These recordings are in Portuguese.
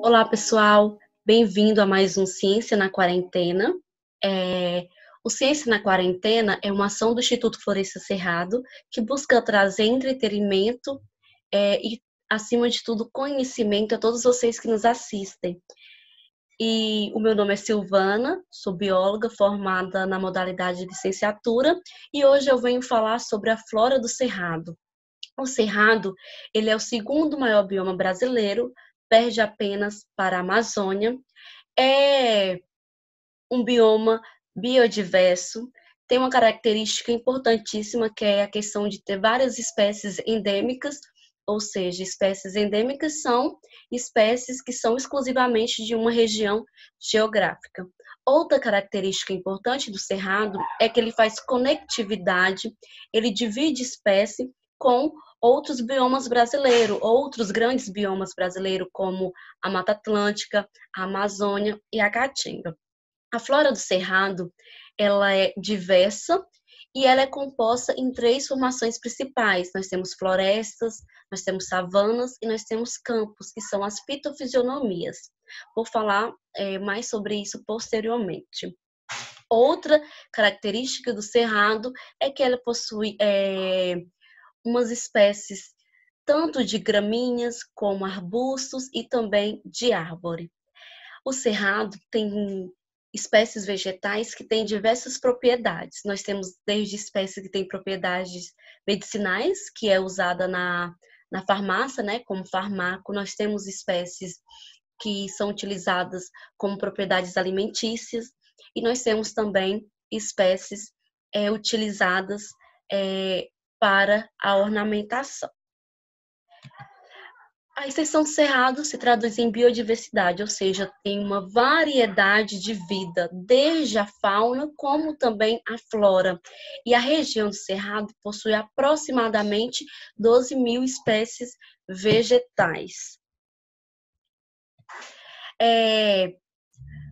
Olá, pessoal. Bem-vindo a mais um Ciência na Quarentena. O Ciência na Quarentena é uma ação do Instituto Floresta Cerrado que busca trazer entretenimento e, acima de tudo, conhecimento a todos vocês que nos assistem. E o meu nome é Silvana, sou bióloga formada na modalidade de licenciatura e hoje eu venho falar sobre a flora do Cerrado. O Cerrado, ele é o segundo maior bioma brasileiro, perde apenas para a Amazônia. É um bioma biodiverso, tem uma característica importantíssima que é a questão de ter várias espécies endêmicas, ou seja, espécies endêmicas são espécies que são exclusivamente de uma região geográfica. Outra característica importante do cerrado é que ele faz conectividade, ele divide espécie com outros biomas brasileiros, outros grandes biomas brasileiros, como a Mata Atlântica, a Amazônia e a Caatinga. A flora do Cerrado, ela é diversa e ela é composta em três formações principais. Nós temos florestas, nós temos savanas e nós temos campos, que são as fitofisionomias. Vou falar mais sobre isso posteriormente. Outra característica do Cerrado é que ela possui umas espécies tanto de gramíneas como arbustos e também de árvore. O cerrado tem espécies vegetais que têm diversas propriedades. Nós temos desde espécies que têm propriedades medicinais, que é usada na farmácia, né, como farmaco. Nós temos espécies que são utilizadas como propriedades alimentícias e nós temos também espécies utilizadas para a ornamentação. A extensão do cerrado se traduz em biodiversidade, ou seja, tem uma variedade de vida, desde a fauna como também a flora. E a região do cerrado possui aproximadamente 12.000 espécies vegetais.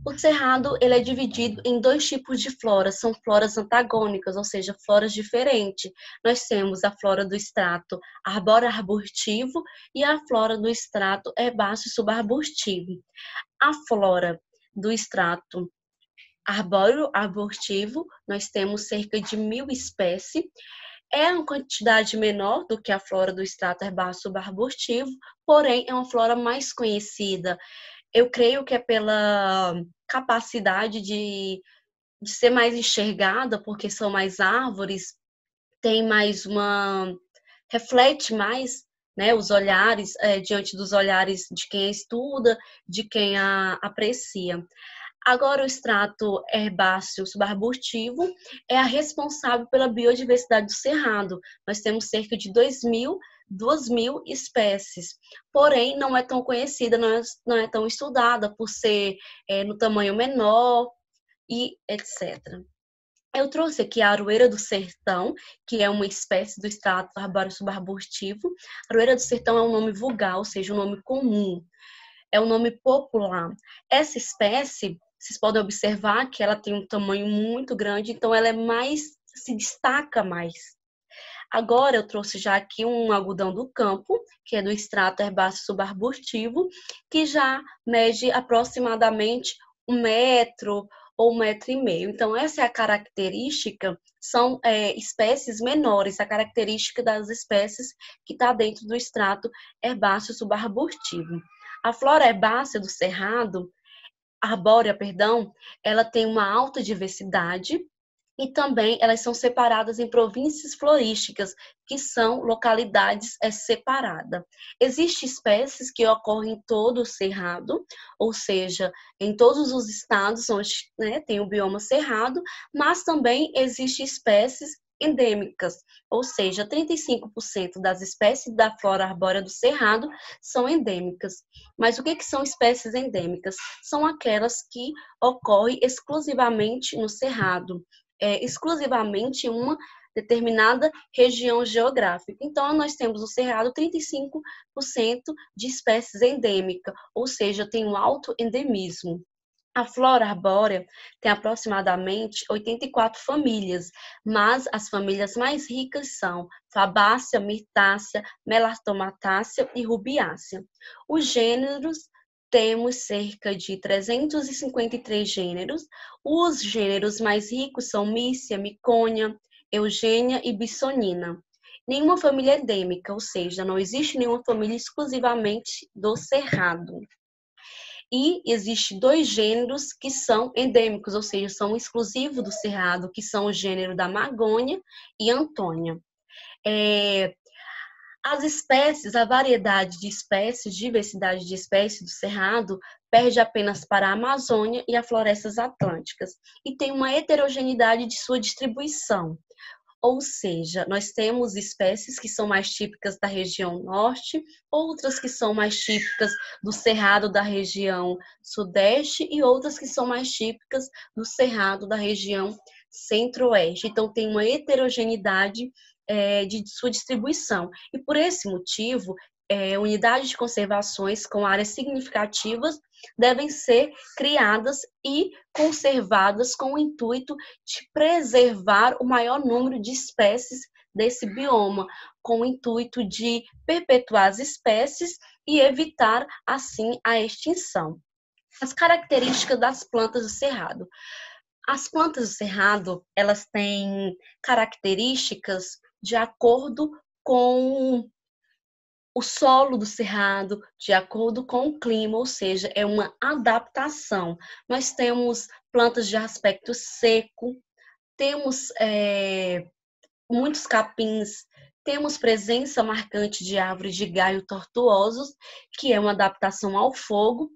O cerrado ele é dividido em dois tipos de floras, são floras antagônicas, ou seja, floras diferentes. Nós temos a flora do estrato arbóreo-arbustivo e a flora do estrato herbáceo subarbustivo. A flora do estrato arbóreo-arbustivo, nós temos cerca de 1.000 espécies. É uma quantidade menor do que a flora do estrato herbáceo subarbustivo, porém é uma flora mais conhecida. Eu creio que é pela capacidade de ser mais enxergada, porque são mais árvores, tem mais reflete mais, né, os olhares, diante dos olhares de quem estuda, de quem a aprecia. Agora, o extrato herbáceo subarbustivo é a responsável pela biodiversidade do cerrado. Nós temos cerca de 2.000 espécies, porém não é tão conhecida, não é tão estudada por ser no tamanho menor e etc. Eu trouxe aqui a aroeira do sertão, que é uma espécie do extrato arbóreo subarbustivo. A aroeira do sertão é um nome vulgar, ou seja, um nome comum, é um nome popular. Essa espécie, vocês podem observar que ela tem um tamanho muito grande, então ela se destaca mais. Agora eu trouxe já aqui um algodão do campo, que é do extrato herbáceo subarbustivo, que já mede aproximadamente 1 metro ou 1,5 metros. Então, essa é a característica, são espécies menores, a característica das espécies que está dentro do extrato herbáceo subarbustivo. A flora herbácea do cerrado, arbórea, perdão, ela tem uma alta diversidade, e também elas são separadas em províncias florísticas, que são localidades separadas. Existem espécies que ocorrem em todo o cerrado, ou seja, em todos os estados onde tem o bioma cerrado, mas também existem espécies endêmicas, ou seja, 35% das espécies da flora arbórea do cerrado são endêmicas. Mas o que são espécies endêmicas? São aquelas que ocorrem exclusivamente no cerrado, exclusivamente em uma determinada região geográfica. Então, nós temos no cerrado 35% de espécies endêmicas, ou seja, tem um alto endemismo. A flora arbórea tem aproximadamente 84 famílias, mas as famílias mais ricas são Fabácea, Mirtácea, Melatomatácea e Rubiácea. Os gêneros, temos cerca de 353 gêneros. Os gêneros mais ricos são Mícia, Micônia, Eugênia e Bissonina. Nenhuma família é endêmica, ou seja, não existe nenhuma família exclusivamente do cerrado. E existem dois gêneros que são endêmicos, ou seja, são exclusivos do cerrado, que são o gênero da Magônia e Antônia. As espécies, a variedade de espécies, diversidade de espécies do cerrado, perde apenas para a Amazônia e as florestas atlânticas, e tem uma heterogeneidade de sua distribuição. Ou seja, nós temos espécies que são mais típicas da região norte, outras que são mais típicas do cerrado da região sudeste e outras que são mais típicas do cerrado da região centro-oeste. Então, tem uma heterogeneidade de sua distribuição. E por esse motivo, unidades de conservações com áreas significativas devem ser criadas e conservadas com o intuito de preservar o maior número de espécies desse bioma, com o intuito de perpetuar as espécies e evitar, assim, a extinção. As características das plantas do cerrado. As plantas do cerrado, elas têm características de acordo com o solo do cerrado, de acordo com o clima, ou seja, é uma adaptação. Nós temos plantas de aspecto seco, temos muitos capins, temos presença marcante de árvores de galho tortuosos, que é uma adaptação ao fogo,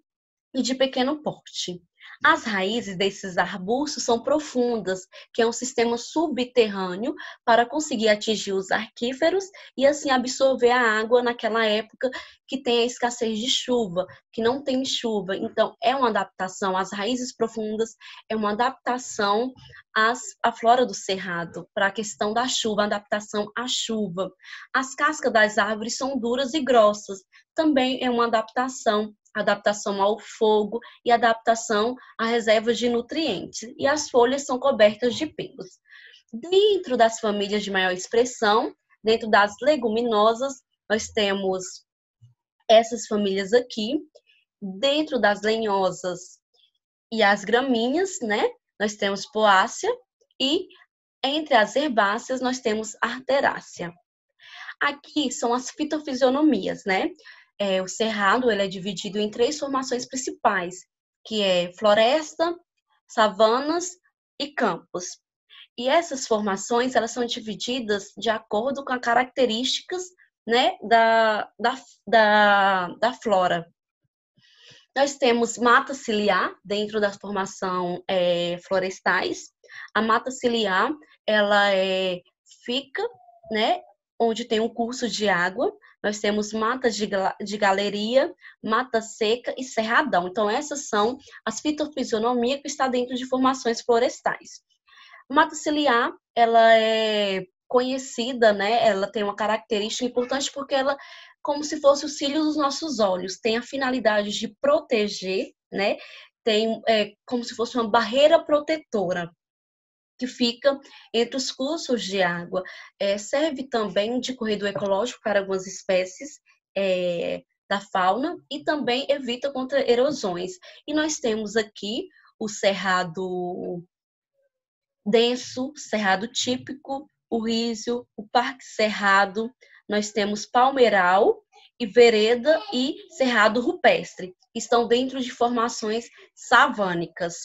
e de pequeno porte. As raízes desses arbustos são profundas, que é um sistema subterrâneo para conseguir atingir os aquíferos e assim absorver a água naquela época que tem a escassez de chuva, que não tem chuva. Então, é uma adaptação. As raízes profundas é uma adaptação à flora do cerrado, para a questão da chuva, adaptação à chuva. As cascas das árvores são duras e grossas, também é uma adaptação ao fogo e adaptação a reservas de nutrientes. E as folhas são cobertas de pelos. Dentro das famílias de maior expressão, dentro das leguminosas, nós temos essas famílias aqui. Dentro das lenhosas e as gramíneas, né, nós temos poácea, e entre as herbáceas nós temos arterácea. Aqui são as fitofisionomias, né? O cerrado ele é dividido em 3 formações principais, que é floresta, savanas e campos. E essas formações elas são divididas de acordo com as características, né, da flora. Nós temos mata ciliar dentro da formação florestais. A mata ciliar ela fica, né, onde tem um curso de água. Nós temos matas de galeria, mata seca e cerradão. Então, essas são as fitofisionomias que está dentro de formações florestais. A mata ciliar, ela é conhecida, né? Ela tem uma característica importante porque ela, como se fosse o cílio dos nossos olhos, tem a finalidade de proteger, né? Tem como se fosse uma barreira protetora que fica entre os cursos de água. Serve também de corredor ecológico para algumas espécies da fauna e também evita contra erosões. E nós temos aqui o cerrado denso, cerrado típico, o rísio, o parque cerrado, nós temos palmeiral e vereda e cerrado rupestre, que estão dentro de formações savânicas.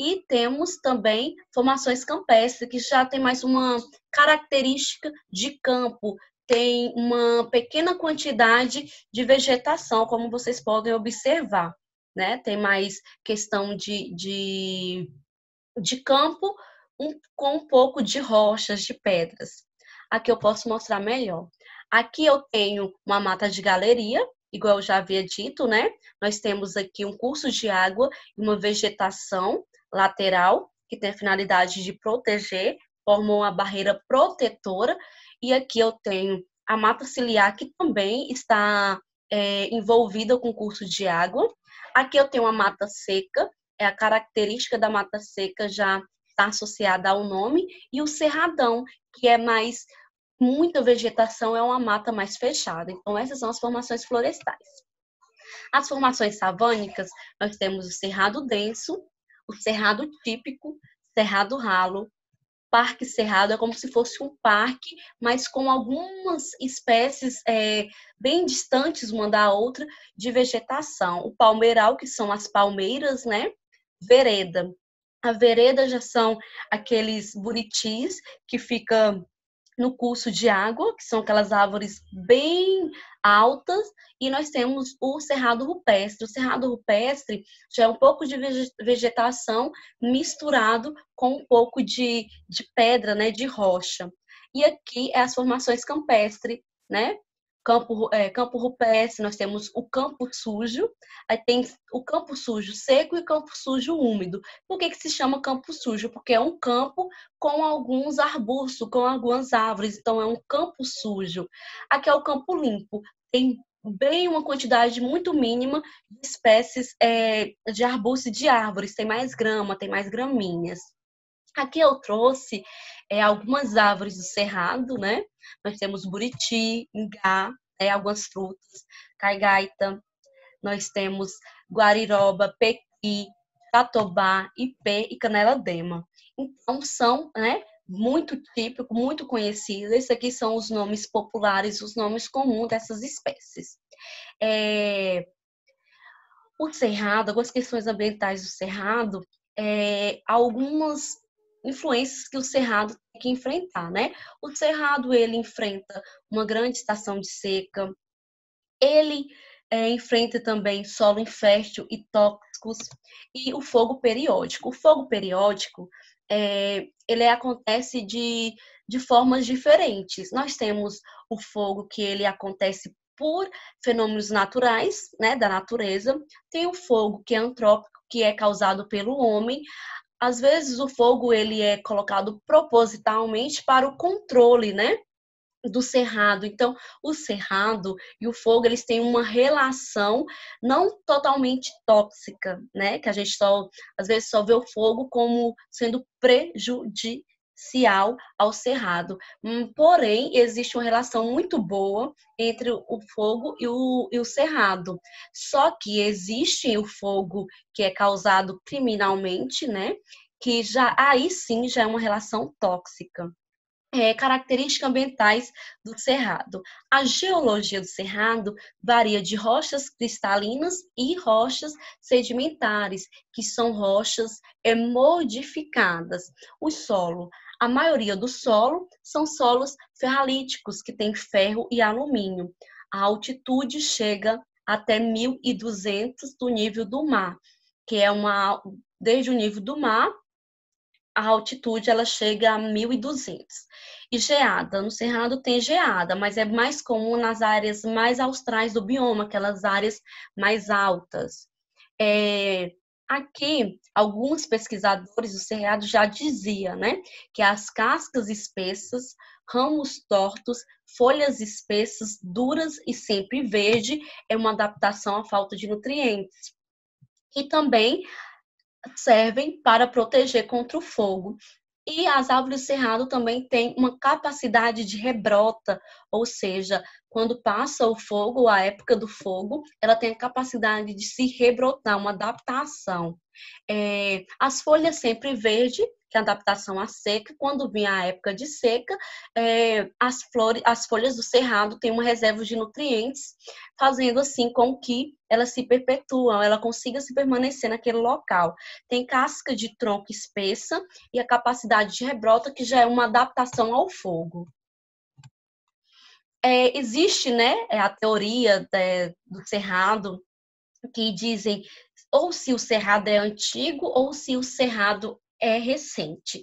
E temos também formações campestres, que já tem mais uma característica de campo, tem uma pequena quantidade de vegetação, como vocês podem observar, né? Tem mais questão de campo com um pouco de rochas, de pedras. Aqui eu posso mostrar melhor. Aqui eu tenho uma mata de galeria, igual eu já havia dito, né? Nós temos aqui um curso de água e uma vegetação lateral, que tem a finalidade de proteger, formou uma barreira protetora. E aqui eu tenho a mata ciliar, que também está envolvida com curso de água. Aqui eu tenho uma mata seca, é a característica da mata seca já está associada ao nome, e o cerradão, que é mais muita vegetação, é uma mata mais fechada. Então, essas são as formações florestais. As formações savânicas, nós temos o cerrado denso, o cerrado típico, cerrado ralo. Parque cerrado é como se fosse um parque, mas com algumas espécies bem distantes uma da outra de vegetação. O palmeiral, que são as palmeiras, né? Vereda. A vereda já são aqueles buritis que ficam no curso de água, que são aquelas árvores bem altas, e nós temos o cerrado rupestre. O cerrado rupestre já é um pouco de vegetação misturado com um pouco de pedra, né, de rocha. E aqui é as formações campestres, né? Campo rupestre, nós temos o campo sujo, aí tem o campo sujo seco e o campo sujo úmido. Por que se chama campo sujo? Porque é um campo com alguns arbustos, com algumas árvores, então é um campo sujo. Aqui é o campo limpo, tem bem uma quantidade muito mínima de espécies de arbustos e de árvores, tem mais grama, tem mais gramíneas. Aqui eu trouxe algumas árvores do cerrado, né? Nós temos buriti, ingá, algumas frutas, caigaita, nós temos guariroba, pequi, jatobá, ipê e canela-dema. Então, são, né, muito típicos, muito conhecidos. Esses aqui são os nomes populares, os nomes comuns dessas espécies. O cerrado, algumas questões ambientais do cerrado, algumas influências que o cerrado tem que enfrentar, né? O cerrado, ele enfrenta uma grande estação de seca, ele enfrenta também solo infértil e tóxicos, e o fogo periódico. O fogo periódico, ele acontece de formas diferentes. Nós temos o fogo que ele acontece por fenômenos naturais, né, da natureza. Tem o fogo que é antrópico, que é causado pelo homem. Às vezes o fogo ele é colocado propositalmente para o controle, né, do cerrado. Então, o cerrado e o fogo, eles têm uma relação não totalmente tóxica, né? Que a gente às vezes só vê o fogo como sendo prejudicial ao cerrado. Porém, existe uma relação muito boa entre o fogo e o cerrado. Só que existe o fogo que é causado criminalmente, né? Que aí sim já é uma relação tóxica. Características ambientais do cerrado. A geologia do cerrado varia de rochas cristalinas e rochas sedimentares, que são rochas modificadas. O solo. A maioria do solo são solos ferralíticos, que têm ferro e alumínio. A altitude chega até 1.200 do nível do mar, que é desde o nível do mar, a altitude ela chega a 1.200. E geada, no cerrado tem geada, mas é mais comum nas áreas mais austrais do bioma, aquelas áreas mais altas. Aqui, alguns pesquisadores do cerrado já diziam, né, que as cascas espessas, ramos tortos, folhas espessas, duras e sempre verde, é uma adaptação à falta de nutrientes. E também servem para proteger contra o fogo. E as árvores do cerrado também têm uma capacidade de rebrota, ou seja, quando passa o fogo, a época do fogo, ela tem a capacidade de se rebrotar, uma adaptação. As folhas sempre verde, que é a adaptação à seca. Quando vem a época de seca, as folhas do cerrado têm uma reserva de nutrientes, fazendo assim com que elas se perpetuam, ela consiga se permanecer naquele local. Tem casca de tronco espessa e a capacidade de rebrota, que já é uma adaptação ao fogo. Existe, né, a teoria do cerrado, que dizem ou se o cerrado é antigo ou se o cerrado é recente.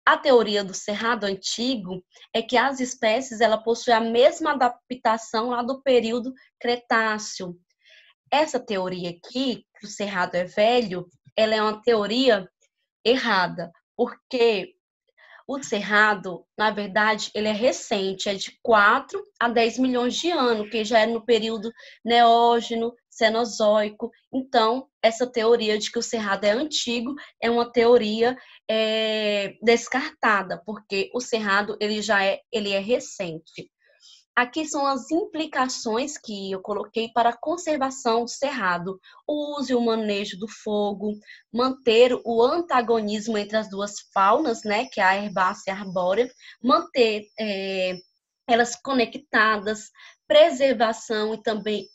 A teoria do cerrado antigo é que as espécies ela possuem a mesma adaptação lá do período Cretáceo. Essa teoria aqui, que o cerrado é velho, ela é uma teoria errada, porque O Cerrado, na verdade, ele é recente, é de 4 a 10 milhões de anos, que já é no período Neógeno, Cenozoico. Então, essa teoria de que o Cerrado é antigo é uma teoria descartada, porque o Cerrado ele é recente. Aqui são as implicações que eu coloquei para a conservação do cerrado. O uso e o manejo do fogo, manter o antagonismo entre as duas faunas, né, que é a herbácea e a arbórea, manter elas conectadas, preservação e também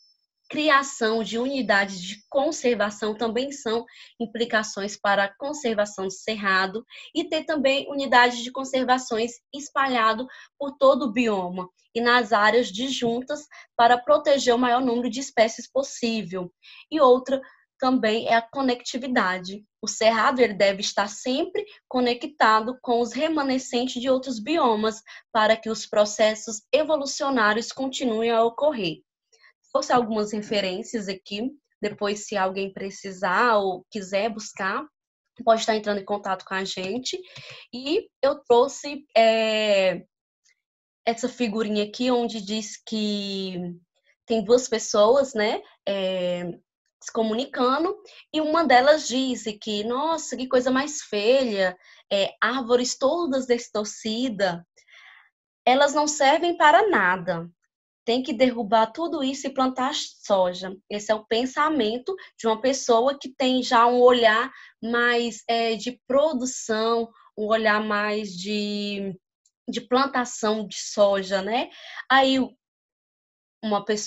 criação de unidades de conservação também são implicações para a conservação do cerrado e ter também unidades de conservações espalhado por todo o bioma e nas áreas disjuntas para proteger o maior número de espécies possível. E outra também é a conectividade. O cerrado ele deve estar sempre conectado com os remanescentes de outros biomas para que os processos evolucionários continuem a ocorrer. Trouxe algumas referências aqui, depois se alguém precisar ou quiser buscar, pode estar entrando em contato com a gente. E eu trouxe essa figurinha aqui, onde diz que tem duas pessoas, né, se comunicando, e uma delas diz que, nossa, que coisa mais feia, árvores todas distorcidas, elas não servem para nada. Tem que derrubar tudo isso e plantar soja. Esse é o pensamento de uma pessoa que tem já um olhar mais de produção, um olhar mais de plantação de soja, né? Aí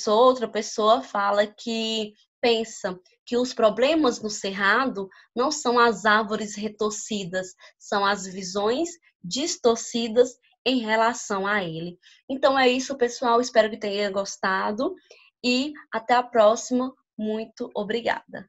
outra pessoa fala que pensa que os problemas no cerrado não são as árvores retorcidas, são as visões distorcidas em relação a ele. Então é isso, pessoal. Espero que tenha gostado e até a próxima. Muito obrigada.